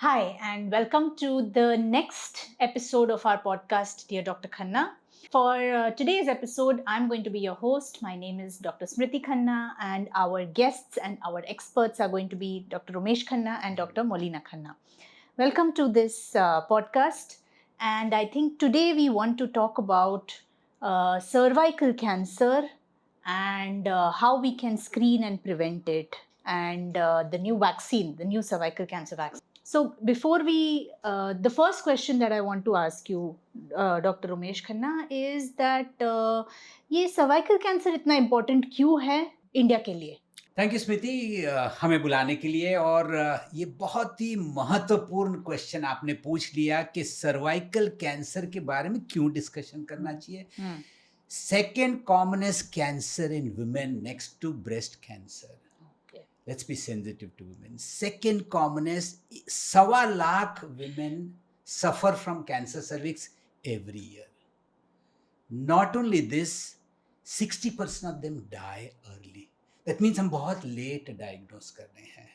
Hi, and welcome to the next episode of our podcast, Dear Dr. Khanna. For today's episode, I'm going to be your host. My name is Dr. Smriti Khanna, and our guests and our experts are going to be Dr. Umesh Khanna and Dr. Molina Khanna. Welcome to this podcast. And I think today we want to talk about cervical cancer and how we can screen and prevent it, and the new vaccine, the new cervical cancer vaccine. So before the first question that I want to ask you, Dr. Umesh Khanna, is that ये cervical cancer इतना important क्यों है India के लिए? Thank you स्मृति हमें बुलाने के लिए और ये बहुत ही महत्वपूर्ण क्वेश्चन आपने पूछ लिया कि सर्वाइकल कैंसर के बारे में क्यों डिस्कशन करना चाहिए। Second commonest cancer in women next to breast cancer. Let's be sensitive to women. Second commonest 1.25 lakh women suffer from cancer cervix every year. Not only this, 60% of them die early. That means हम बहुत late diagnose कर रहे हैं।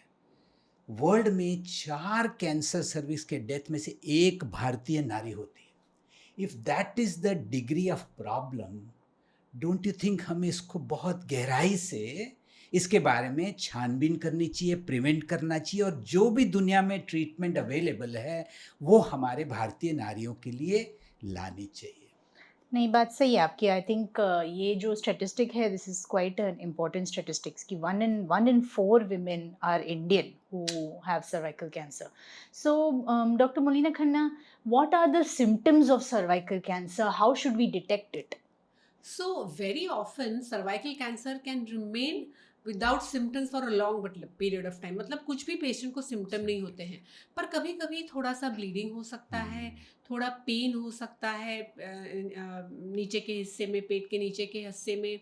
World में 4 cancer service के death में से एक भारतीय नारी होती है। If that is the degree of problem, don't you think हमें इसको बहुत गहराई से इसके बारे में छानबीन करनी चाहिए, प्रिवेंट करना चाहिए, और जो भी दुनिया में ट्रीटमेंट अवेलेबल है वो हमारे भारतीय नारियों के लिए लानी चाहिए। नहीं, बात सही है आपकी। आई थिंक ये जो स्टैटिस्टिक है, this is quite an important statistics कि one in four women are Indian who have cervical cancer. So, Dr. Molina Khanna, what are the symptoms of cervical cancer? How should we detect it? So, very often cervical cancer can remain without symptoms for a long period of time. मतलब कुछ भी patient को symptom नहीं होते हैं, पर कभी कभी थोड़ा सा ब्लीडिंग हो सकता है, थोड़ा पेन हो सकता है नीचे के हिस्से में, पेट के नीचे के हिस्से में।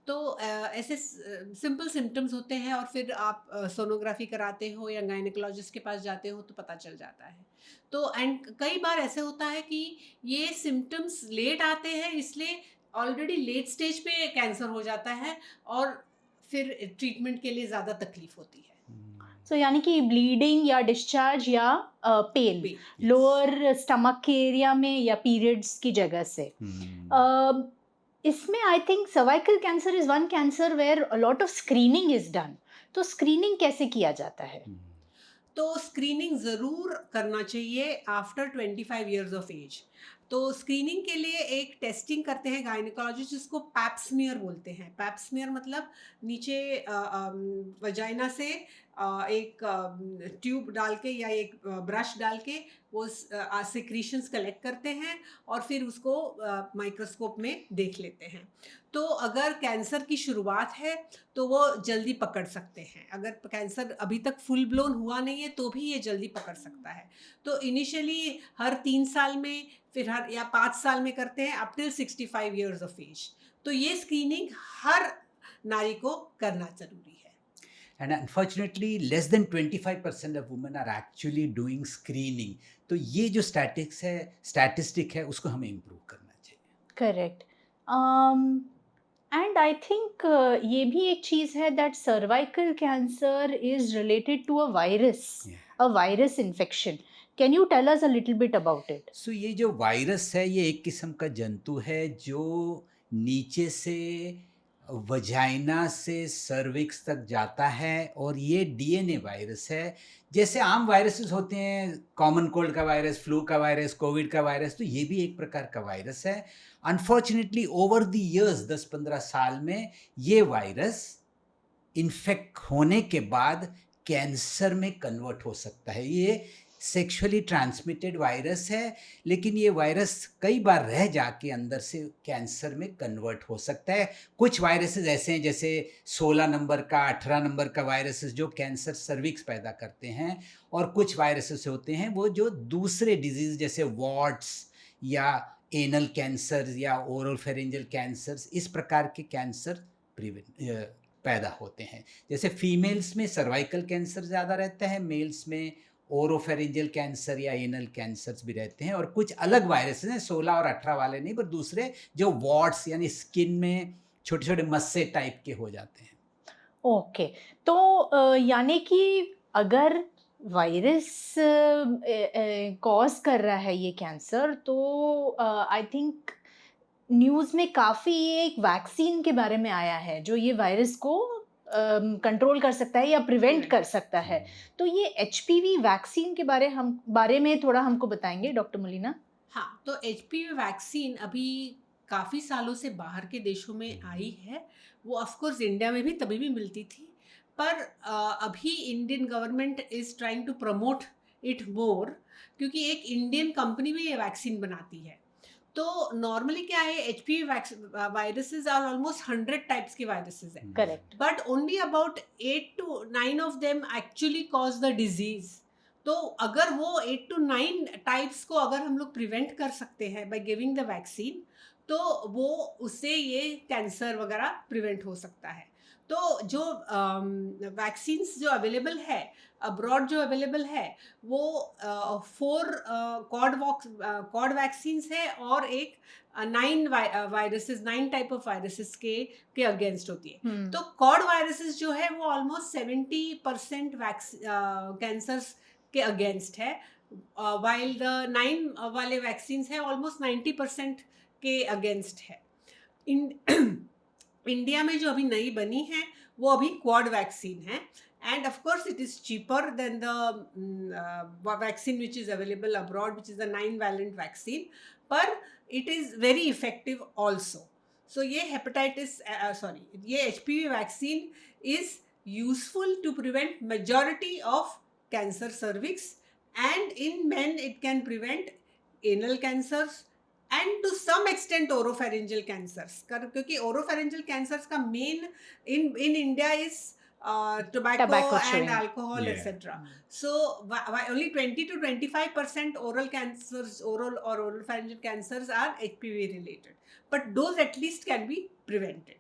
तो ऐसे सिंपल सिम्टम्स होते हैं, और फिर आप सोनोग्राफी कराते हो या गायनेकोलॉजिस्ट के पास जाते हो तो पता चल जाता है। तो एंड कई बार ऐसे होता है कि ये सिम्टम्स लेट आते हैं, इसलिए ऑलरेडी लेट स्टेज पे कैंसर हो जाता है और फिर ट्रीटमेंट के लिए ज़्यादा तकलीफ होती है। So, यानी कि ब्लीडिंग या डिस्चार्ज या पेन Pain, लोअर स्टमक के एरिया में या पीरियड्स की जगह से। इसमें I think cervical cancer is one cancer where a lot of screening is done. तो स्क्रीनिंग कैसे किया जाता है? तो स्क्रीनिंग ज़रूर करना चाहिए आफ्टर 25 इयर्स ऑफ एज। तो स्क्रीनिंग के लिए एक टेस्टिंग करते हैं गायनेकोलॉजिस्ट, जिसको पैप्समियर बोलते हैं। पैप्समियर मतलब नीचे वजाइना से एक ट्यूब डाल के या एक ब्रश डाल के वो सिक्रीशंस कलेक्ट करते हैं और फिर उसको माइक्रोस्कोप में देख लेते हैं। तो अगर कैंसर की शुरुआत है तो वो जल्दी पकड़ सकते हैं। अगर कैंसर अभी तक फुल ब्लोन हुआ नहीं है तो भी ये जल्दी पकड़ सकता है। तो इनिशियली हर 3 साल में, फिर हर या 5 साल में करते हैं, up till 65 years of age. तो ये स्क्रीनिंग हर नारी को करना जरूरी है। And unfortunately, less than 25% of women are actually doing screening. तो ये जो स्टैटिस्टिक है उसको हमें इम्प्रूव करना चाहिए। करेक्ट। एंड आई थिंक ये भी एक चीज़ है that cervical cancer is related to a virus infection. Can you tell us a little bit about it? So ये जो वायरस है ये एक किस्म का जंतु है जो नीचे से वजाइना से सर्विक्स तक जाता है, और ये डीएनए वायरस है। जैसे आम वायरसेस होते हैं, कॉमन कोल्ड का वायरस, फ्लू का वायरस, कोविड का वायरस, तो ये भी एक प्रकार का वायरस है। अनफॉर्चुनेटली ओवर द इयर्स 10-15 साल में ये वायरस इन्फेक्ट होने के बाद कैंसर में कन्वर्ट हो सकता है। ये सेक्सुअली ट्रांसमिटेड वायरस है, लेकिन ये वायरस कई बार रह जाके अंदर से कैंसर में कन्वर्ट हो सकता है। कुछ वायरसेस ऐसे हैं जैसे 16 नंबर का, 18 नंबर का वायरसेस जो कैंसर सर्विक्स पैदा करते हैं, और कुछ वायरसेस होते हैं वो जो दूसरे डिजीज जैसे वॉट्स या एनल कैंसर या ओरल फेरेंजियल कैंसर, इस प्रकार के कैंसर पैदा होते हैं। जैसे फीमेल्स में सर्वाइकल कैंसर ज़्यादा रहता है, मेल्स में ओरोफेरेंजियल कैंसर या एनल कैंसर्स भी रहते हैं। और कुछ अलग वायरसेस हैं, 16 और 18 वाले नहीं, पर दूसरे जो वॉट्स यानी स्किन में छोटे छोटे मस्से टाइप के हो जाते हैं। ओके। तो यानी कि अगर वायरस कॉज कर रहा है ये कैंसर, तो आई थिंक न्यूज़ में काफ़ी ये एक वैक्सीन के बारे में आया है जो ये वायरस को कंट्रोल कर सकता है या प्रिवेंट Prevent. कर सकता है। तो ये एचपीवी वैक्सीन के बारे में थोड़ा हमको बताएंगे डॉक्टर मुलीना? हाँ, तो एचपीवी वैक्सीन अभी काफ़ी सालों से बाहर के देशों में आई है। वो ऑफ कोर्स इंडिया में भी तभी भी मिलती थी, पर अभी Indian government is trying to promote it more, क्योंकि एक इंडियन कंपनी भी ये वैक्सीन बनाती है। तो नॉर्मली क्या है, HPV viruses are almost 100 types के वायरसेस हैं, correct. But only about 8 to 9 of them actually cause the disease. तो अगर वो 8 to 9 टाइप्स को अगर हम लोग प्रिवेंट कर सकते हैं बाय गिविंग द वैक्सीन, तो वो उससे ये कैंसर वगैरह प्रिवेंट हो सकता है। तो जो वैक्सीन्स जो अवेलेबल है अब्रॉड, जो अवेलेबल है वो 4 कॉड वैक्सीन्स है और एक 9 वायरसेस, 9 टाइप ऑफ वायरसेस के अगेंस्ट होती है। तो कॉड वायरसेस जो है वो ऑलमोस्ट 70% कैंसर्स के अगेंस्ट है, वाइल द 9 वाले वैक्सीन्स है ऑलमोस्ट 90% के अगेंस्ट है। इंडिया में जो अभी नई बनी है वो अभी क्वाड वैक्सीन है, and of course it is cheaper than the vaccine which is available abroad, which is the 9 valent vaccine, पर it is very effective also. So ये ये HPV vaccine is useful to prevent majority of cancer cervix, and in men it can prevent anal cancers and to some extent oropharyngeal cancers, क्योंकि oropharyngeal cancers का main in India is tobacco Tobacco and chewing. alcohol, Yeah. etc. So only 20 to 25% oral cancers, oral or oropharyngeal cancers are HPV related, but those at least can be prevented,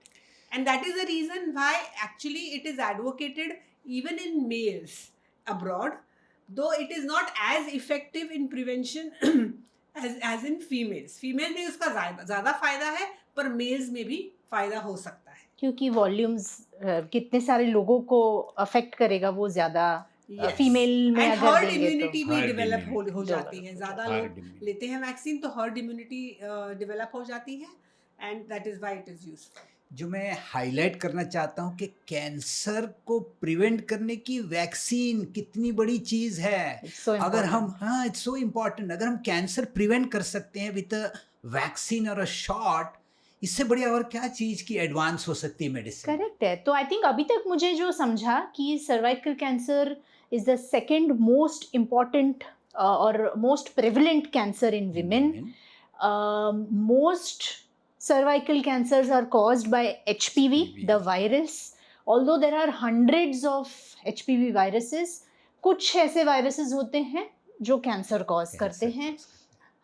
and that is the reason why actually it is advocated even in males abroad, though it is not as effective in prevention as in females. Female में उसका ज़्यादा फायदा है, पर mails में भी फायदा हो सकता है। क्योंकि वॉल्यूम्स कितने सारे लोगों को अफेक्ट करेगा वो ज़्यादा Yes. फीमेल में And अगर herd देंगे तो immunity भी Herd डेवलप हो immunity. जाती है। ज़्यादा Herd लोग immunity. लेते हैं वैक्सीन तो हर्ड इम्यूनिटी डेवलप हो जाती है, and that is why it is useful. जो मैं हाईलाइट करना चाहता हूँ कि कैंसर को प्रिवेंट करने की वैक्सीन कितनी बड़ी चीज़ है। It's so अगर हम important. इट्स सो इम्पॉर्टेंट, अगर हम कैंसर प्रिवेंट कर सकते हैं विद अ वैक्सीन और अ शॉट, इससे बढ़िया और क्या चीज़ की एडवांस हो सकती है मेडिसिन। करेक्ट है। तो आई थिंक अभी तक मुझे जो समझा कि cervical cancer is the second most important और most prevalent cancer in women. Most cervical cancers are caused by HPV, the virus. Although there are hundreds of HPV viruses, कुछ ऐसे viruses होते हैं जो कैंसर कॉज करते हैं.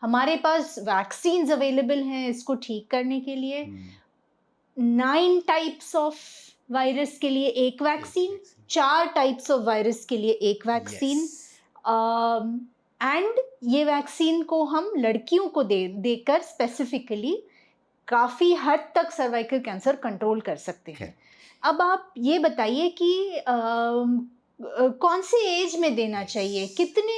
हमारे पास vaccines available हैं इसको ठीक करने के लिए. 9 टाइप्स ऑफ वायरस के लिए एक वैक्सीन, 4 टाइप्स ऑफ वायरस के लिए एक वैक्सीन, एंड ये वैक्सीन को हम लड़कियों को देकर स्पेसिफिकली काफ़ी हद तक सर्वाइकल कैंसर कंट्रोल कर सकते हैं. अब आप ये बताइए कि कौन से एज में देना चाहिए, कितने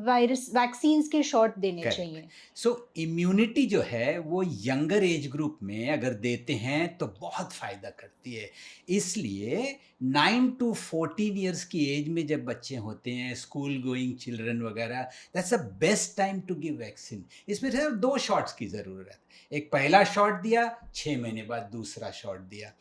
वायरस वैक्सीन्स के शॉट देने चाहिए? सो इम्यूनिटी जो है वो यंगर एज ग्रुप में अगर देते हैं तो बहुत फ़ायदा करती है. इसलिए 9 to 14 ईयर्स की एज में जब बच्चे होते हैं, स्कूल गोइंग चिल्ड्रन वगैरह, that's the best time to give vaccine. इसमें सिर्फ 2 शॉट्स की ज़रूरत है. एक पहला शॉट दिया, 6 महीने बाद दूसरा शॉट दिया.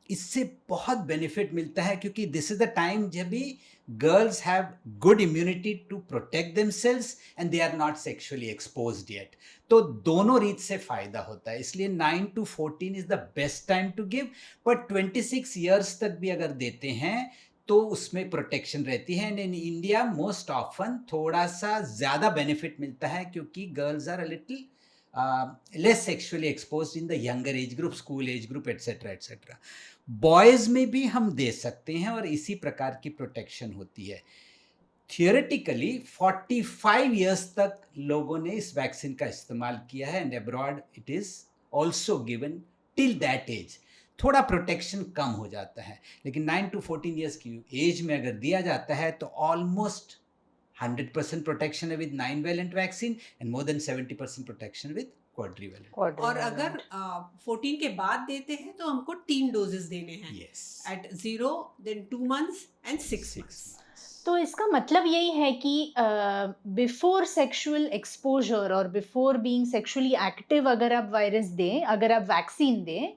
इससे बहुत बेनिफिट मिलता है क्योंकि दिस इज़ द टाइम जब भी girls have good immunity to protect themselves and they are not sexually exposed yet. तो दोनों रीत से फ़ायदा होता है. इसलिए 9 to 14 is the best time to give. But 26 years तक भी अगर देते हैं तो उसमें प्रोटेक्शन रहती है. And in India most often थोड़ा सा ज़्यादा बेनिफिट मिलता है क्योंकि girls are a little less sexually exposed in the younger age group, school age group, etc. etc. Boys में भी हम दे सकते हैं और इसी प्रकार की प्रोटेक्शन होती है. थियोरेटिकली 45 ईयर्स तक लोगों ने इस वैक्सीन का इस्तेमाल किया है, and abroad it is also given till that age. थोड़ा प्रोटेक्शन कम हो जाता है, लेकिन 9 to 14 ईयर्स की एज में अगर दिया जाता है तो ऑलमोस्ट 100% प्रोटेक्शन है with 9 valent vaccine and more than 70% protection with quadrivalent. और अगर 14 के बाद देते हैं तो हमको 3 डोजेस देने हैं, yes, at 0, then 2 months and 6 months। तो इसका मतलब यही है कि बिफोर सेक्सुअल एक्सपोजर और बिफोर बीइंग सेक्सुअली एक्टिव अगर आप वायरस दें, अगर आप वैक्सीन दें,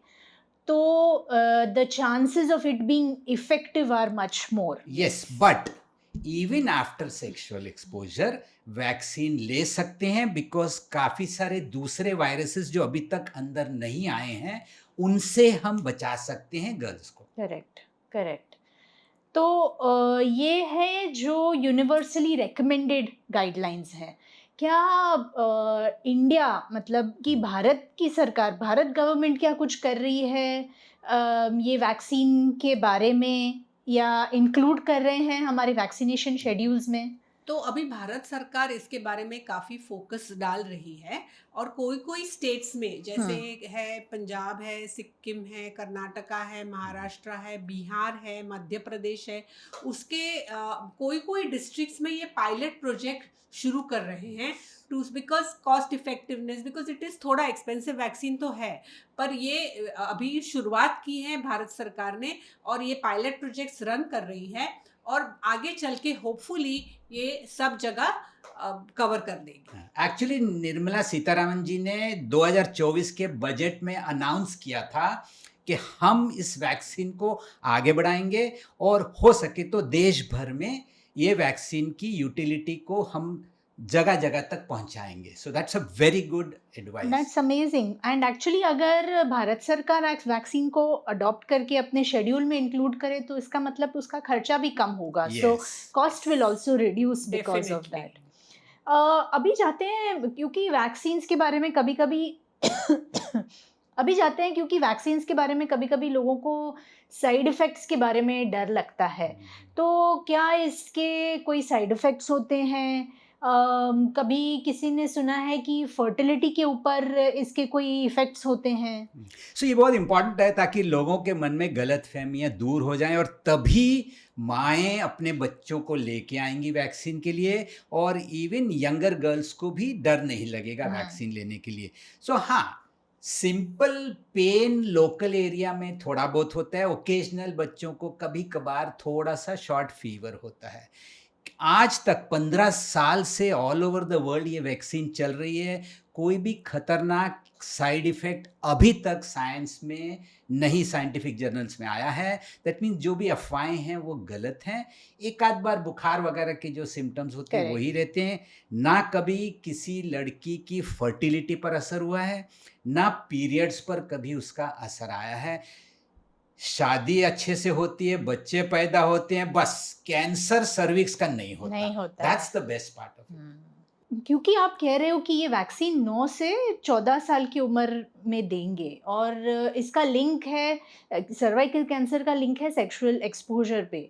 तो the chances of it being effective are much more. Yes, but even after sexual exposure vaccine ले सकते हैं, बिकॉज काफ़ी सारे दूसरे वायरसेस जो अभी तक अंदर नहीं आए हैं उनसे हम बचा सकते हैं गर्ल्स को। Correct, correct. तो ये है जो यूनिवर्सली रिकमेंडेड गाइडलाइंस हैं। क्या इंडिया, मतलब कि भारत की सरकार, भारत गवर्नमेंट क्या कुछ कर रही है ये वैक्सीन के बारे में, या इंक्लूड कर रहे हैं हमारे वैक्सीनेशन शेड्यूल्स में? तो अभी भारत सरकार इसके बारे में काफ़ी फोकस डाल रही है, और कोई कोई स्टेट्स में जैसे है पंजाब है, सिक्किम है, कर्नाटका है, महाराष्ट्र है, बिहार है, मध्य प्रदेश है, उसके कोई कोई डिस्ट्रिक्ट्स में ये पायलट प्रोजेक्ट शुरू कर रहे हैं too, because cost effectiveness, because it is थोड़ा एक्सपेंसिव वैक्सीन तो है, पर ये अभी शुरुआत की है भारत सरकार ने, और ये पायलट प्रोजेक्ट्स रन कर रही है, और आगे चल के होपफुली ये सब जगह कवर कर देगी। एक्चुअली निर्मला सीतारामन जी ने 2024 के बजट में अनाउंस किया था कि हम इस वैक्सीन को आगे बढ़ाएंगे और हो सके तो देश भर में ये वैक्सीन की यूटिलिटी को हम जगह जगह तक पहुंचाएंगे। So that's a very good advice. That's amazing. And actually अगर भारत सरकार वैक्सीन को अडॉप्ट करके अपने शेड्यूल में इंक्लूड करे तो इसका मतलब उसका खर्चा भी कम होगा, so cost will also reduce because of that. अभी जाते हैं क्योंकि वैक्सीन्स के बारे में कभी-कभी अभी जाते हैं क्योंकि वैक्सीन्स के बारे में कभी-कभी लोगों को साइड इफ़ेक्ट्स के बारे में डर लगता है। तो क्या इसके कोई साइड इफ़ेक्ट्स होते हैं? कभी किसी ने सुना है कि फर्टिलिटी के ऊपर इसके कोई इफ़ेक्ट्स होते हैं? सो ये बहुत इंपॉर्टेंट है ताकि लोगों के मन में गलतफहमियां दूर हो जाएं, और तभी माएँ अपने बच्चों को लेके आएंगी वैक्सीन के लिए, और इवन यंगर गर्ल्स को भी डर नहीं लगेगा वैक्सीन लेने के लिए। सो हाँ, सिंपल पेन लोकल एरिया में थोड़ा बहुत होता है, ओकेजनल बच्चों को कभी कभार थोड़ा सा शॉर्ट फीवर होता है। आज तक 15 साल से ऑल ओवर द वर्ल्ड ये वैक्सीन चल रही है, कोई भी खतरनाक साइड इफ़ेक्ट अभी तक साइंस में नहीं, साइंटिफिक जर्नल्स में आया है। दैट मीन्स जो भी अफवाहें हैं वो गलत हैं। एक आध बार बुखार वगैरह के जो सिम्टम्स होते हैं वही रहते हैं। ना कभी किसी लड़की की फर्टिलिटी पर असर हुआ है, ना पीरियड्स पर कभी उसका असर आया है। शादी अच्छे से होती है, बच्चे पैदा होते हैं, बस कैंसर सर्विक्स का नहीं होता। That's the best part of it. क्योंकि आप कह रहे हो कि ये वैक्सीन 9 से 14 साल की उम्र में देंगे, और इसका लिंक है, सर्वाइकल कैंसर का लिंक है सेक्सुअल एक्सपोजर पे।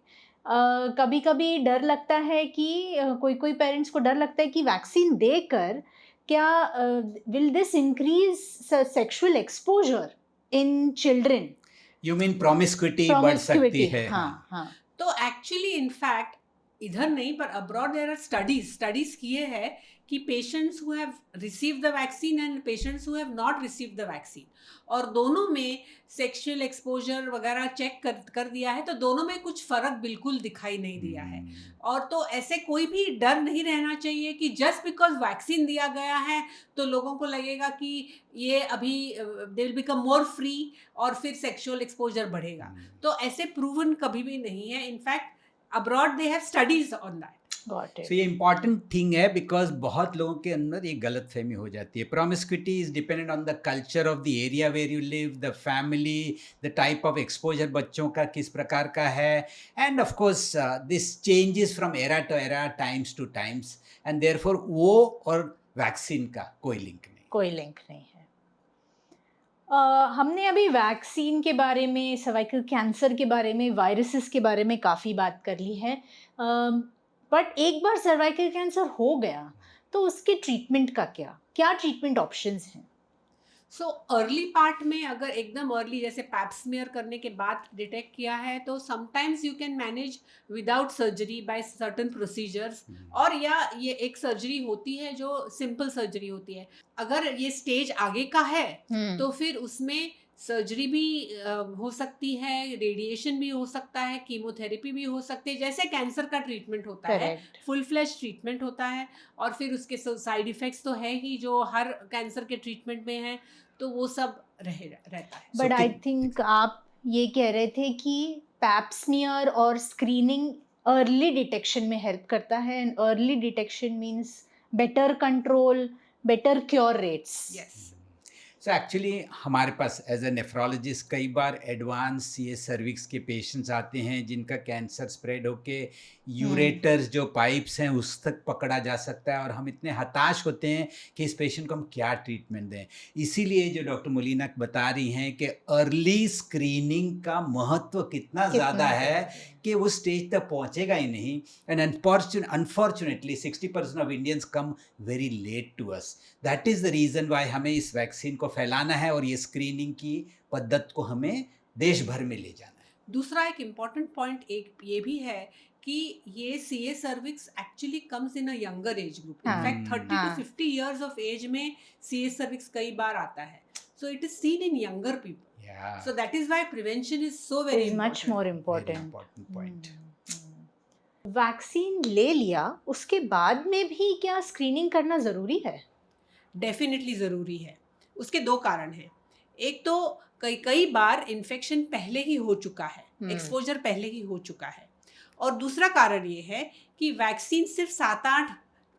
कभी-कभी डर लगता है कि कोई पेरेंट्स को डर लगता है कि वैक्सीन देकर क्या will this increase sexual exposure in children? You mean promiscuity बढ़ सकती है? हाँ। तो एक्चुअली इनफैक्ट इधर नहीं, पर अब्रॉड देयर आर स्टडीज किए हैं कि patients who have received the vaccine and patients who have not received the vaccine, और दोनों में सेक्सुअल एक्सपोजर वगैरह चेक कर दिया है, तो दोनों में कुछ फ़र्क बिल्कुल दिखाई नहीं दिया है। और तो ऐसे कोई भी डर नहीं रहना चाहिए कि जस्ट बिकॉज वैक्सीन दिया गया है तो लोगों को लगेगा कि ये अभी they will become more free और फिर सेक्सुअल एक्सपोजर बढ़ेगा। तो ऐसे प्रूवन कभी भी नहीं है। In fact abroad they have studies on that. So ये इम्पॉर्टेंट थिंग है, बिकॉज बहुत लोगों के अंदर ये गलत फहमी हो जाती है। Promiscuity is dependent on the culture of the area where you live, the family, the type of exposure बच्चों का किस प्रकार का है, and of course this changes from era to era, times to times, and therefore वो और vaccine का कोई लिंक नहीं है। हमने अभी वैक्सीन के बारे में, सर्वाइकल कैंसर के बारे में, वायरसेस के बारे में काफ़ी बात कर ली है, बट एक बार सर्वाइकल कैंसर हो गया तो उसके ट्रीटमेंट का क्या ट्रीटमेंट ऑप्शंस हैं? सो अर्ली पार्ट में अगर एकदम अर्ली जैसे पैप स्मीयर करने के बाद डिटेक्ट किया है तो sometimes you can manage without surgery by certain procedures, और या ये एक सर्जरी होती है जो सिंपल सर्जरी होती है। अगर ये स्टेज आगे का है तो फिर उसमें सर्जरी भी हो सकती है, रेडिएशन भी हो सकता है, कीमोथेरेपी भी हो सकती है, जैसे कैंसर का ट्रीटमेंट होता है, करेक्ट। फुल फ्लैश ट्रीटमेंट होता है। और फिर उसके साइड इफेक्ट्स तो है ही जो हर कैंसर के ट्रीटमेंट में है, तो वो सब रहता है। बट So, आई थिंक आप ये कह रहे थे कि पैप स्मीयर और स्क्रीनिंग अर्ली डिटेक्शन में हेल्प करता है, and early detection means better control, better cure rates. Yes. So actually हमारे पास एज ए नेफ्रोलॉजिस्ट कई बार एडवांस ये सर्विक्स के पेशेंट्स आते हैं जिनका कैंसर स्प्रेड होके यूरेटर्स जो पाइप्स हैं उस तक पकड़ा जा सकता है, और हम इतने हताश होते हैं कि इस पेशेंट को हम क्या ट्रीटमेंट दें। इसीलिए जो डॉक्टर मोलिना बता रही हैं कि अर्ली स्क्रीनिंग का महत्व कितना ज़्यादा है कि वो स्टेज तक पहुंचेगा ही नहीं। And unfortunately 60% of Indians come very late to us. That is the reason why हमें इस वैक्सीन को फैलाना है और ये स्क्रीनिंग की पद्धत को हमें देश भर में ले जाना है। दूसरा एक इम्पॉर्टेंट पॉइंट एक ये भी है कि ये CA cervix actually comes in a younger age group. In fact 30 हाँ। to 50 इयर्स ऑफ एज में सीए सर्विक्स कई बार आता है। So it is seen in younger people, Yeah, so that is why prevention is so very is much important. More very important. important point. Vaccine ले लिया उसके बाद में भी क्या स्क्रीनिंग करना जरूरी है? डेफिनेटली ज़रूरी है। उसके दो कारण हैं। एक तो कई कई बार इन्फेक्शन पहले ही हो चुका है, एक्सपोजर पहले ही हो चुका है। और दूसरा कारण ये है कि वैक्सीन सिर्फ 7-8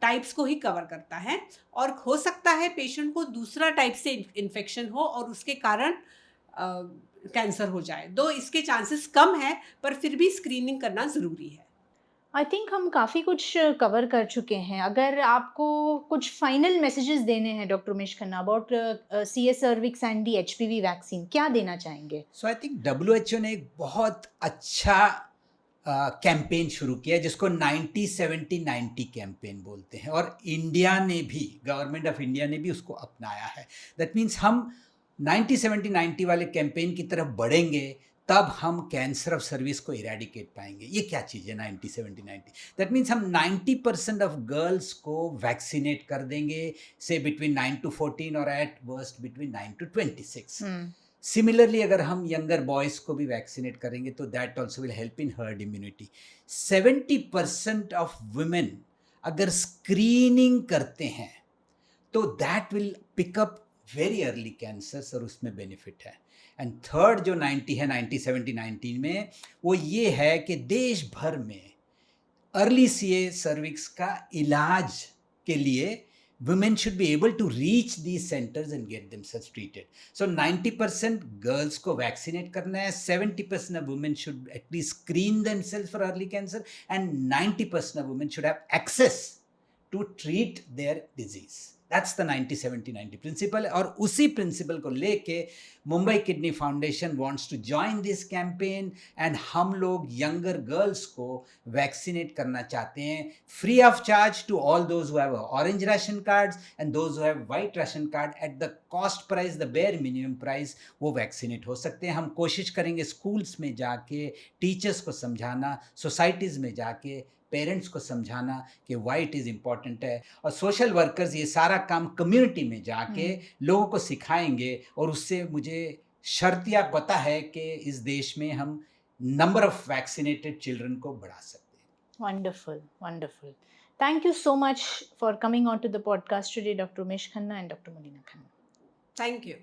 टाइप्स को ही कवर करता है, और हो सकता है पेशेंट को दूसरा टाइप से इन्फेक्शन हो और उसके कारण कैंसर हो जाए। दो इसके चांसेस कम है, पर फिर भी स्क्रीनिंग करना ज़रूरी है। आई थिंक हम काफ़ी कुछ कवर कर चुके हैं। अगर आपको कुछ फाइनल मैसेजेस देने हैं doctor Umesh Khanna about CA cervix and the HPV vaccine, क्या देना चाहेंगे? सो आई थिंक WHO ने एक बहुत अच्छा कैंपेन शुरू किया जिसको 90-70-90 कैंपेन बोलते हैं, और इंडिया ने भी, गवर्नमेंट ऑफ इंडिया ने भी उसको अपनाया है। दैट मीन्स हम 90-70-90 वाले कैंपेन की तरफ बढ़ेंगे तब हम कैंसर ऑफ सर्विस को इरेडिकेट पाएंगे। ये क्या चीज़ है 90-70-90? दैट मीन्स हम 90% ऑफ गर्ल्स को वैक्सीनेट कर देंगे, से बिटवीन 9 to 14 और eight worst between 9 to 26। Similarly अगर हम यंगर बॉयज़ को भी वैक्सीनेट करेंगे तो that also will help in herd immunity. 70% of women अगर स्क्रीनिंग करते हैं तो that will pick up very early cancers, और उसमें बेनिफिट है। एंड थर्ड जो 90 है 90-70-19 में, वो ये है कि देश भर में अर्ली सीए सर्विक्स का इलाज के लिए women should be able to reach these centers and get themselves treated. So 90% girls को vaccinate करना है, 70% of women should at least screen themselves for early cancer, and 90% of women should have access to treat their disease. That's the 90-70-90 principle. और उसी principle को लेके Mumbai kidney foundation wants to join this campaign, and हम लोग younger girls को vaccinate करना चाहते हैं free of charge to all those who have orange ration cards and those who have white ration card at the cost price, the bare minimum price, वो vaccinate हो सकते हैं। हम कोशिश करेंगे schools में जाके टीचर्स को समझाना, सोसाइटीज़ में जाके पेरेंट्स को समझाना कि वाइट इज़ इम्पॉर्टेंट है, और सोशल वर्कर्स ये सारा काम कम्युनिटी में जाके लोगों को सिखाएंगे, और उससे मुझे शर्तिया पता है कि इस देश में हम नंबर ऑफ वैक्सीनेटेड चिल्ड्रन को बढ़ा सकते हैं। Wonderful, wonderful. Thank you so much for coming on to the podcast today, Dr. Umesh Khanna and Dr. Molina Khanna. Thank you.